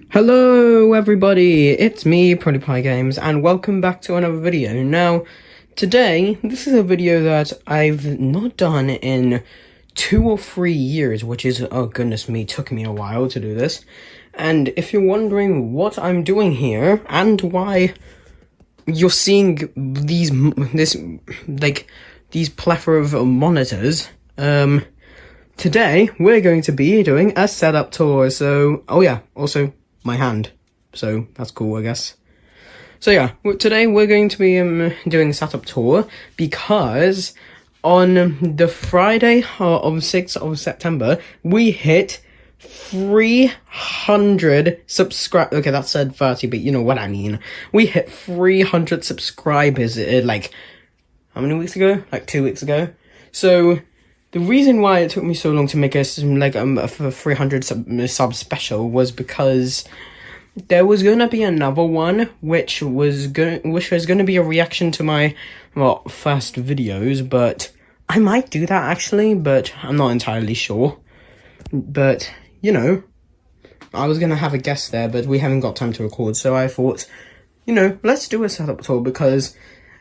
Hello everybody, it's me, PrettyPie Games, and welcome back to another video. Now, today, this is a video that I've not done in 2 or 3 years, which is, oh goodness me, took me a while to do this. And if you're wondering what I'm doing here, and why you're seeing these plethora of monitors, today, we're going to be doing a setup tour, so, oh yeah, also, my hand, so that's cool, I guess. So yeah, today we're going to be doing a setup tour because on the Friday of 6th of September we hit 300 subscribers. Okay, that said 30, but you know what I mean. We hit 300 subscribers like how many weeks ago? Like 2 weeks ago. So the reason why it took me so long to make a 300 sub special was because there was going to be another one which was going to be a reaction to my first videos, but I might do that actually, but I'm not entirely sure. But you know, I was going to have a guest there, but we haven't got time to record, so I thought, you know, let's do a setup tour because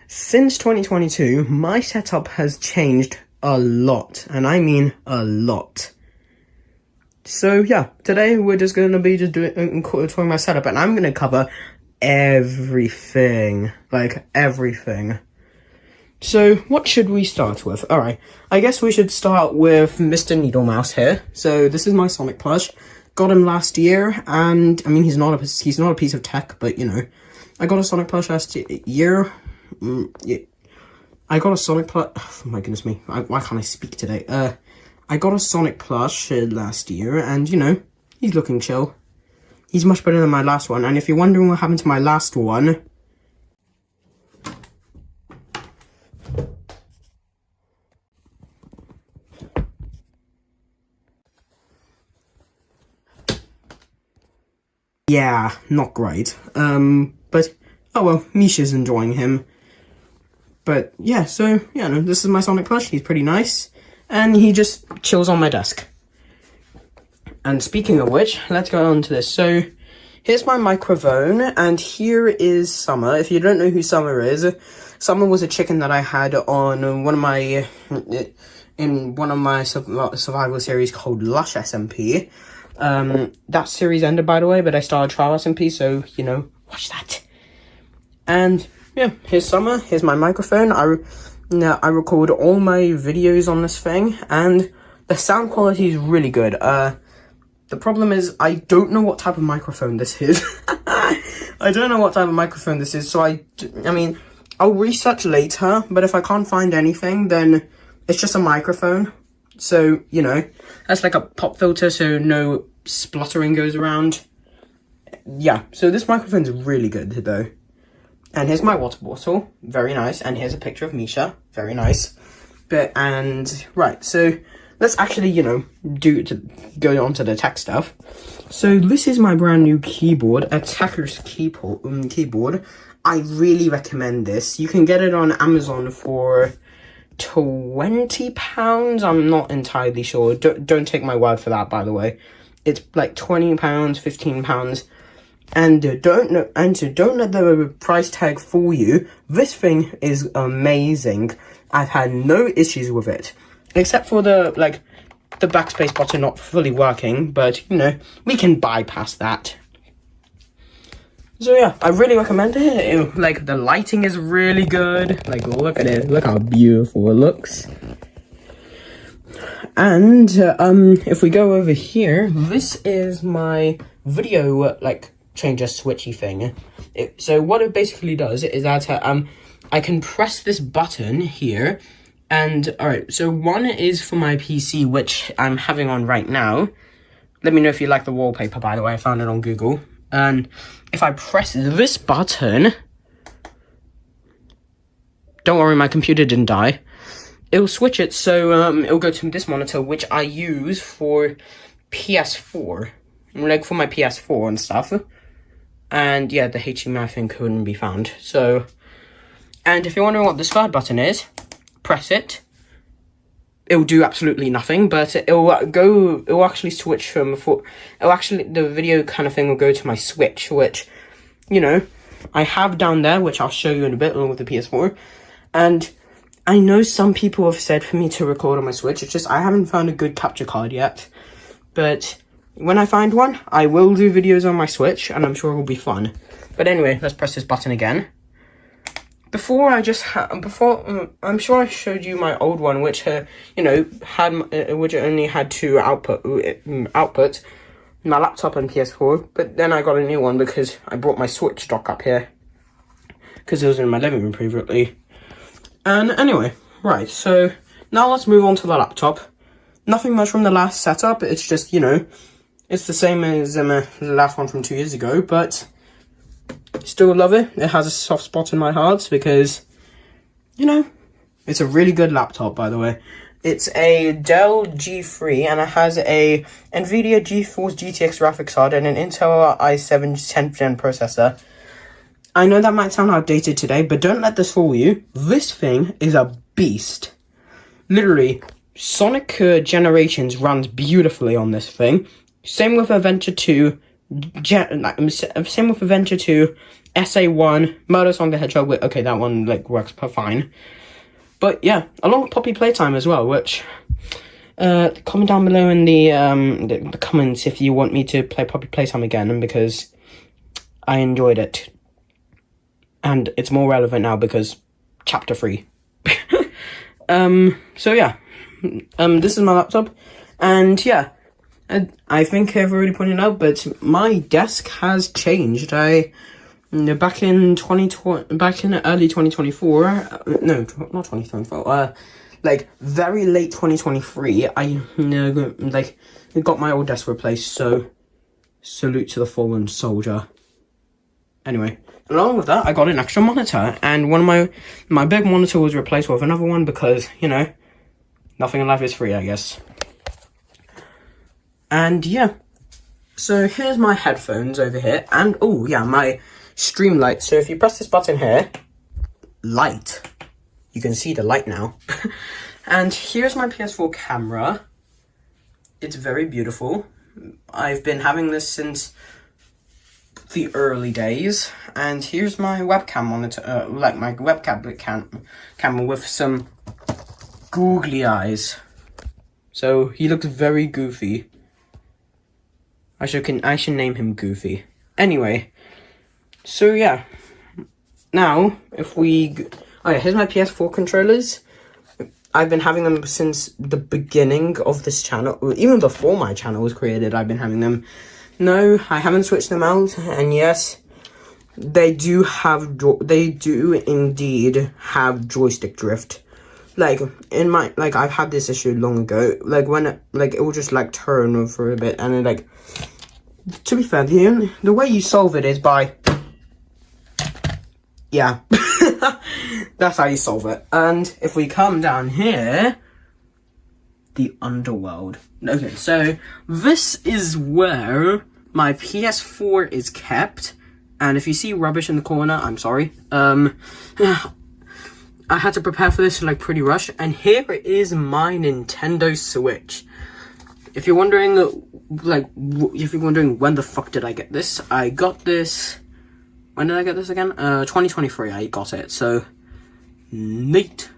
since 2022 my setup has changed a lot, and I mean a lot. So yeah, today we're just going to be touring my setup, and I'm going to cover everything, like everything. So what should we start with? Alright, I guess we should start with Mr. Needle Mouse here. So this is my Sonic plush. Got him last year, and I mean he's not a piece of tech, but you know, I got a Sonic plush last year. Yeah. I got a Sonic plush. Oh my goodness me! Why can't I speak today? I got a Sonic plush last year, and you know, he's looking chill. He's much better than my last one. And if you're wondering what happened to my last one, yeah, not great. But oh well, Misha's enjoying him. But yeah, so, yeah, no, this is my Sonic plush. He's pretty nice. And he just chills on my desk. And speaking of which, let's go on to this. So, here's my microphone, and here is Summer. If you don't know who Summer is, Summer was a chicken that I had on one of my, survival series called Lush SMP. That series ended, by the way, but I started Trial SMP, so, you know, watch that. And yeah, here's Summer, here's my microphone. I record all my videos on this thing, and the sound quality is really good. The problem is, I don't know what type of microphone this is. I don't know what type of microphone this is, so I mean, I'll research later, but if I can't find anything, then it's just a microphone. So, you know, that's like a pop filter, so no spluttering goes around. Yeah, so this microphone's really good, though. And here's my water bottle, very nice, and here's a picture of Misha, very nice. Right, so let's actually, you know, go on to the tech stuff. So this is my brand new keyboard, Attacker's keyboard. I really recommend this. You can get it on Amazon for £20. I'm not entirely sure. Don't take my word for that, by the way. It's like £20, £15. And don't let the price tag fool you. This thing is amazing. I've had no issues with it, except for the backspace button not fully working, but you know, we can bypass that. So yeah, I really recommend it. Like, the lighting is really good. Like, look at it. Look how beautiful it looks. And if we go over here, this is my video changer switchy thing. So what it basically does is that I can press this button here, and alright, so one is for my PC, which I'm having on right now. Let me know if you like the wallpaper, by the way. I found it on Google. And if I press this button, don't worry, my computer didn't die. It'll switch it, so it'll go to this monitor, which I use for PS4, like for my PS4 and stuff. And yeah, the HDMI thing couldn't be found. So, and if you're wondering what this third button is, press it, it'll do absolutely nothing, but it'll actually switch the video kind of thing will go to my Switch, which, you know, I have down there, which I'll show you in a bit along with the PS4. And I know some people have said for me to record on my Switch. It's just I haven't found a good capture card yet. But when I find one, I will do videos on my Switch, and I'm sure it will be fun. But anyway, let's press this button again. I'm sure I showed you my old one, which you know, which only had two outputs, my laptop and PS4. But then I got a new one because I brought my Switch dock up here because it was in my living room previously. And anyway, right. So now let's move on to the laptop. Nothing much from the last setup. It's just, you know, it's the same as the last one from 2 years ago, but still love it. It has a soft spot in my heart because, you know, it's a really good laptop, by the way. It's a Dell G3 and it has a NVIDIA GeForce GTX graphics card and an Intel i7 10th gen processor. I know that might sound outdated today, but don't let this fool you. This thing is a beast. Literally, Sonic Generations runs beautifully on this thing. Same with Adventure 2. Same with Adventure 2, SA1, Murder Song the Hedgehog. Okay, that one like works fine. But yeah, along with Poppy Playtime as well, which comment down below in the comments if you want me to play Poppy Playtime again, because I enjoyed it. And it's more relevant now because chapter 3. So yeah. This is my laptop, and yeah, I think I've already pointed out, but my desk has changed. Back in early 2024, no, not 2024, like very late 2023, I like got my old desk replaced. So salute to the fallen soldier. Anyway, along with that, I got an extra monitor, and one of my big monitor was replaced with another one because, you know, nothing in life is free, I guess. And yeah, so here's my headphones over here, and oh yeah, my stream light. So if you press this button here, light, you can see the light now. And here's my PS4 camera. It's very beautiful. I've been having this since the early days. And here's my webcam monitor, like my webcam camera with some googly eyes. So he looks very goofy. I should name him Goofy. Anyway, so yeah. Now, if we... Oh yeah, here's my PS4 controllers. I've been having them since the beginning of this channel. Even before my channel was created, I've been having them. No, I haven't switched them out. And yes, they do indeed have joystick drift. Like, I've had this issue long ago. Like, when it will just, like, turn for a bit. And it, like... To be fair, the way you solve it is by... Yeah. That's how you solve it. And if we come down here... The underworld. Okay, so this is where my PS4 is kept. And if you see rubbish in the corner, I'm sorry. I had to prepare for this like pretty rush. And here is my Nintendo Switch. If you're wondering, when the fuck did I get this? I got this... When did I get this again? 2023 I got it, so... Neat.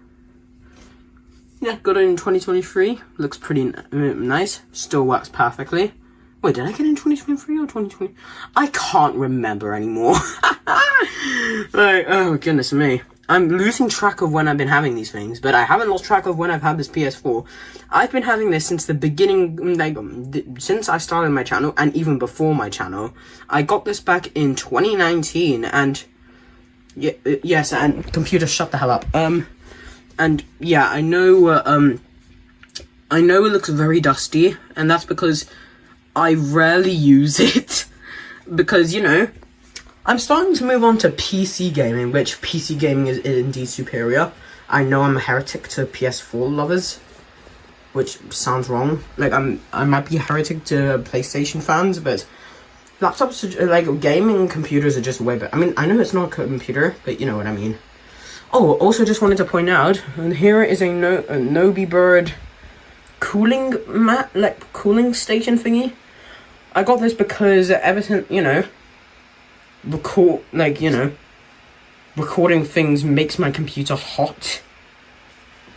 Yeah, got it in 2023. Looks pretty nice. Still works perfectly. Wait, did I get it in 2023 or 2020? I can't remember anymore. Like, oh goodness me. I'm losing track of when I've been having these things, but I haven't lost track of when I've had this PS4. I've been having this since the beginning, like, since I started my channel, and even before my channel. I got this back in 2019, and, yes, and computer, shut the hell up. And, yeah, I know it looks very dusty, and that's because I rarely use it, because, you know, I'm starting to move on to PC gaming, which PC gaming is indeed superior. I know I'm a heretic to PS4 lovers, which sounds wrong. Like, I might be a heretic to PlayStation fans, but laptops, like, gaming computers are just way better. I mean, I know it's not a computer, but you know what I mean. Oh, also just wanted to point out, and here is a Noby Bird cooling mat, like cooling station thingy. I got this because ever since, you know, recording things makes my computer hot.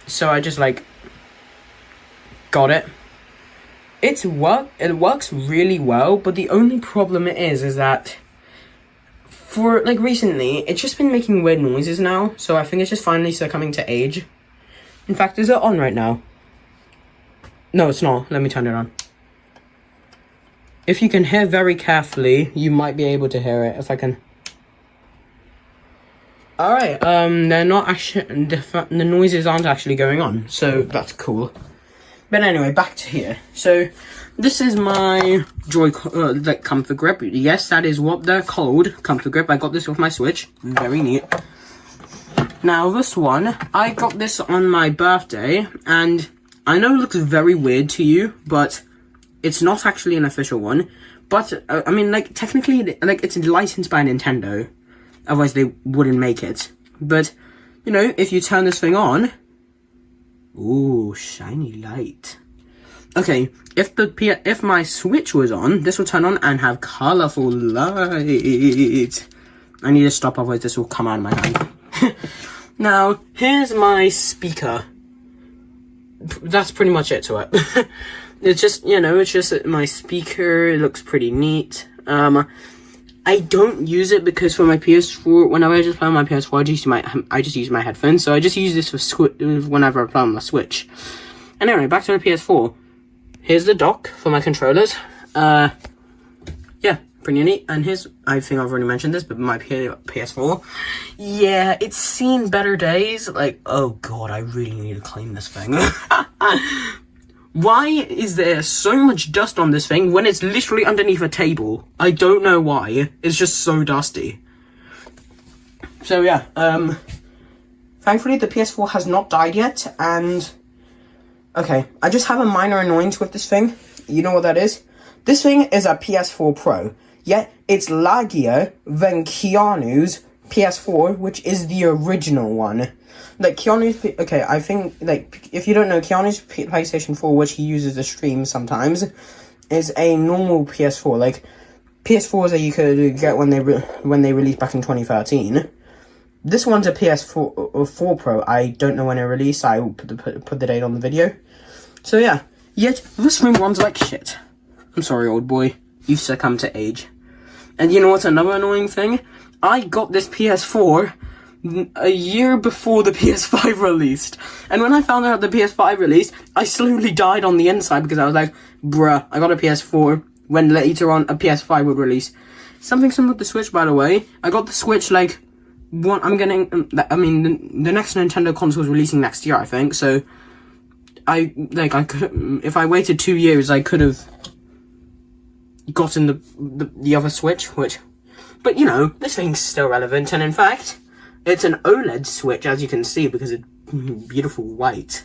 So I just like got it. It works really well, but the only problem is that for like recently, it's just been making weird noises now. So I think it's just finally succumbing to age. In fact, is it on right now? No, it's not. Let me turn it on. If you can hear very carefully, you might be able to hear it. If I can. Alright, they're not actually, the noises aren't actually going on, so that's cool. But anyway, back to here. So, this is my like comfort grip. Yes, that is what they're called, comfort grip. I got this with my Switch. Very neat. Now, this one, I got this on my birthday, and I know it looks very weird to you, but it's not actually an official one. But, I mean, like, technically, like, it's licensed by Nintendo. Otherwise, they wouldn't make it. But, you know, if you turn this thing on... Ooh, shiny light. Okay, if my Switch was on, this will turn on and have colorful light. I need to stop, otherwise this will come out of my hand. Now, here's my speaker. That's pretty much it to it. It's just, you know, it's just my speaker. It looks pretty neat. I don't use it because for my PS4, whenever I just play on my PS4, I just use my headphones. So I just use this for whenever I play on my Switch. Anyway, back to the PS4. Here's the dock for my controllers. Yeah, pretty neat. And here's, I think I've already mentioned this, but my PS4. Yeah, it's seen better days. Like, oh god, I really need to clean this thing. Why is there so much dust on this thing when it's literally underneath a table? I don't know why. It's just so dusty. So yeah, thankfully the PS4 has not died yet, and... Okay, I just have a minor annoyance with this thing. You know what that is? This thing is a PS4 Pro, yet it's laggier than Keanu's PS4, which is the original one. Like, Keanu's... Okay, I think, like, if you don't know, Keanu's PlayStation 4, which he uses to stream sometimes, is a normal PS4. Like, PS4s that you could get when they released back in 2013. This one's a PS4 4 Pro. I don't know when it released. I will put the date on the video. So, yeah. Yet, this thing runs like shit. I'm sorry, old boy. You've succumbed to age. And you know what's another annoying thing? I got this PS4... a year before the PS5 released. And when I found out the PS5 released, I slowly died on the inside because I was like, bruh, I got a PS4 when later on a PS5 would release. Something similar with the Switch, by the way. I got the Switch, like, the next Nintendo console is releasing next year, I think, so I could, if I waited 2 years, I could have gotten the other Switch, but you know, this thing's still relevant, and in fact, it's an OLED Switch, as you can see, because it's beautiful white.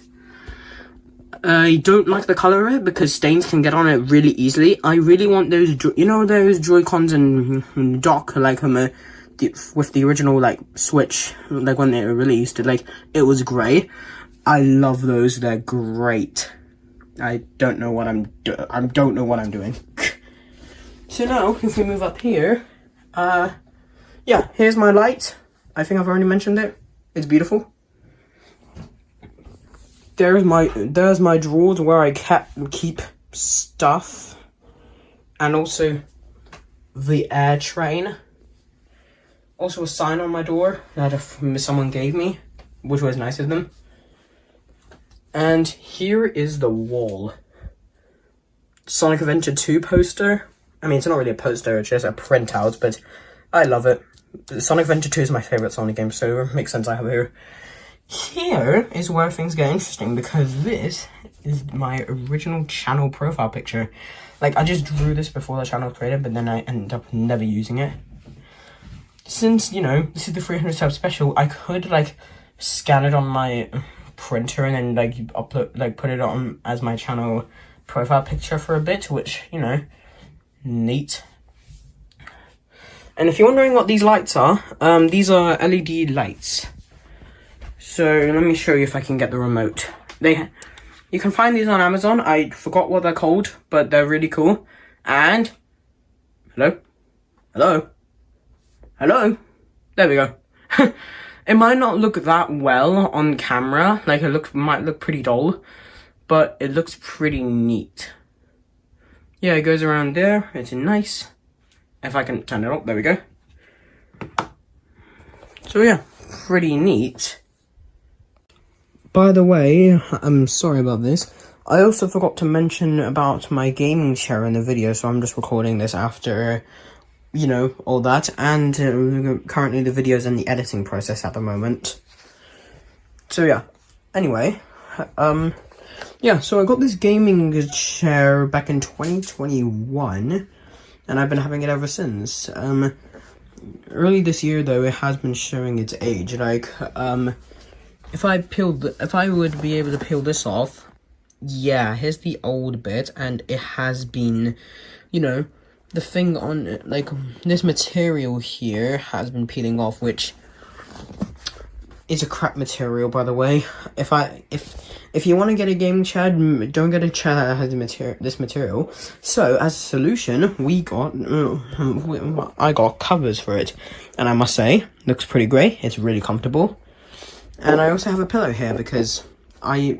I don't like the color of it, because stains can get on it really easily. I really want those, you know, those Joy-Cons and dock, like, with the original, like, Switch, like, when they were released, like, it was grey. I love those, they're great. I don't know what I'm doing. So now, if we move up here, yeah, here's my light. I think I've already mentioned it. It's beautiful. There's my drawers where I keep stuff. And also the air train. Also a sign on my door that someone gave me, which was nice of them. And here is the wall. Sonic Adventure 2 poster. I mean, it's not really a poster, it's just a printout, but I love it. Sonic Adventure 2 is my favourite Sonic game, so it makes sense I have it here. Here is where things get interesting, because this is my original channel profile picture. Like, I just drew this before the channel was created, but then I ended up never using it. Since, you know, this is the 300 sub special, I could, like, scan it on my printer and then, like, upload, like, put it on as my channel profile picture for a bit, which, you know, neat. And if you're wondering what these lights are, these are LED lights. So let me show you if I can get the remote. You can find these on Amazon. I forgot what they're called, but they're really cool. And hello, hello, hello. There we go. It might not look that well on camera, like might look pretty dull, but it looks pretty neat. Yeah, it goes around there. It's nice. If I can turn it up, there we go. So yeah, pretty neat. By the way, I'm sorry about this. I also forgot to mention about my gaming chair in the video, so I'm just recording this after, you know, all that. And currently the video's in the editing process at the moment. So yeah, anyway, yeah, so I got this gaming chair back in 2021, and I've been having it ever since. Early this year, though, it has been showing its age. Like, if I would be able to peel this off, yeah, here's the old bit, and it has been, you know, the thing on, like, this material here has been peeling off, which is a crap material, by the way. If you want to get a gaming chair, don't get a chair that has this material. So, as a solution, I got covers for it, and I must say, looks pretty great. It's really comfortable, and I also have a pillow here because I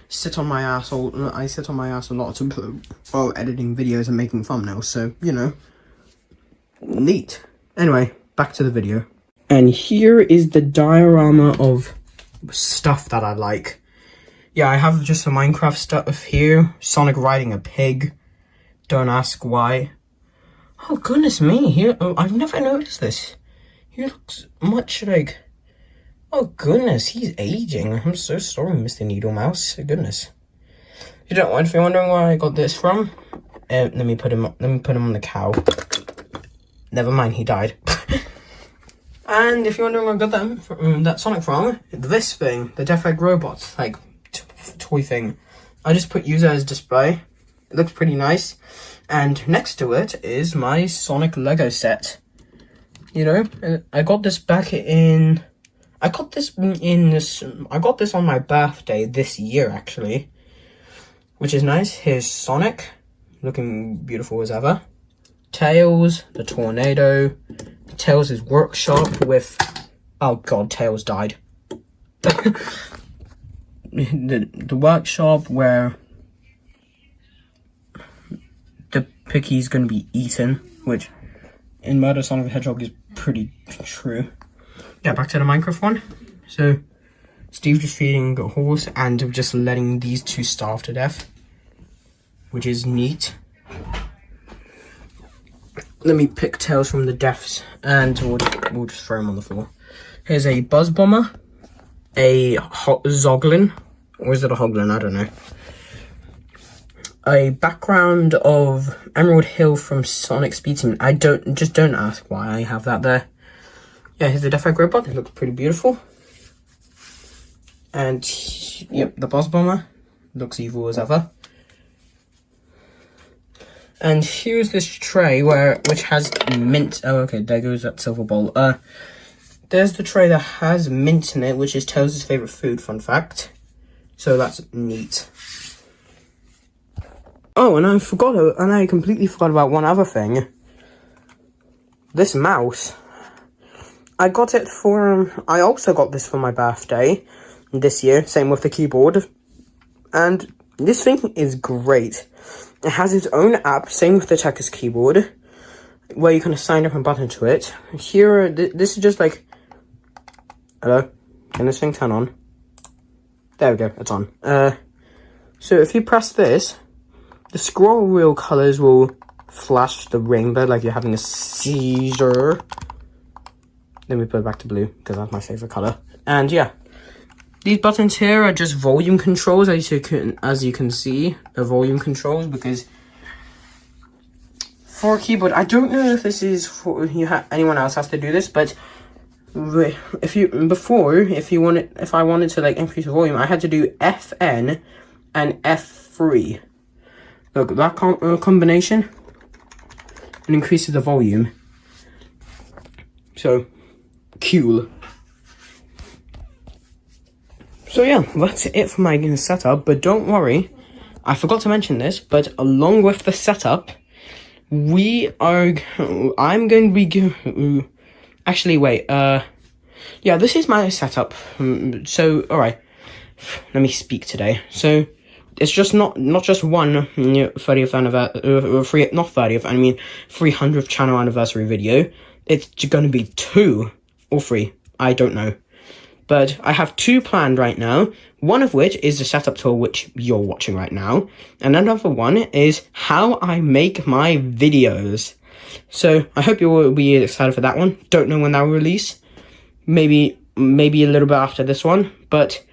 sit on my ass a lot while editing videos and making thumbnails. So, you know, neat. Anyway, back to the video. And here is the diorama of stuff that I like. Yeah, I have just some Minecraft stuff here. Sonic riding a pig. Don't ask why. Oh, goodness me. Here, oh, I've never noticed this. He looks much like... Oh, goodness, he's aging. I'm so sorry, Mr. Needle Mouse. Goodness. If you're wondering where I got this from, let me put him on the cow. Never mind, he died. And if you're wondering where I got that Sonic from, this thing, the Death Egg Robot, like, toy thing. I just put user as display. It looks pretty nice. And next to it is my Sonic Lego set. You know, I got this I got this on my birthday this year, actually. Which is nice. Here's Sonic, looking beautiful as ever. Tails, the tornado. Tails' workshop with... Oh god, Tails died. the workshop where the pickie's gonna be eaten, which in Murder Sonic the Hedgehog is pretty true. Yeah, back to the Minecraft one. So, Steve just feeding a horse and just letting these two starve to death, which is neat. Let me pick Tails from the depths, and we'll just throw him on the floor. Here's a Buzz Bomber, a Zoglin, or is it a Hoglin? I don't know. A background of Emerald Hill from Sonic Speed Team. Don't ask why I have that there. Yeah, here's the Death Egg Robot. It looks pretty beautiful. And yep, the Buzz Bomber looks evil as ever. And here's this tray which has mint. Oh, okay, there goes that silver bowl. There's the tray that has mint in it, which is Tails' favorite food. Fun fact. So that's neat. Oh, and I completely forgot about one other thing. This mouse. I also got this for my birthday this year. Same with the keyboard. And this thing is great. It has its own app, same with the Checkers keyboard, where you can assign different buttons to it. Here, this is just like... Hello? Can this thing turn on? There we go, it's on. So if you press this, the scroll wheel colors will flash the rainbow like you're having a seizure. Let me put it back to blue, because that's my favorite color. And yeah. These buttons here are just volume controls, as you can see, the volume controls, because for a keyboard, I don't know if this is for anyone else has to do this, but if I wanted to like increase the volume, I had to do FN and F3. Look, that combination, it increases the volume. So, cool. So yeah, that's it for my setup, but don't worry, I forgot to mention this, but along with the setup, I'm going to be, actually wait, yeah, this is my setup, so, alright, let me speak today. So, it's just not just one 30th anniversary, not 30th, I mean 300th channel anniversary video, it's gonna be 2 or 3, I don't know. But I have 2 planned right now, one of which is the setup tour, which you're watching right now, and another one is how I make my videos. So I hope you will be excited for that one. Don't know when that will release. Maybe a little bit after this one. But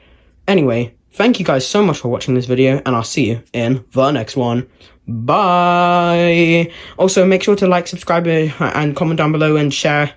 anyway, thank you guys so much for watching this video, and I'll see you in the next one. Bye! Also, make sure to like, subscribe, and comment down below and share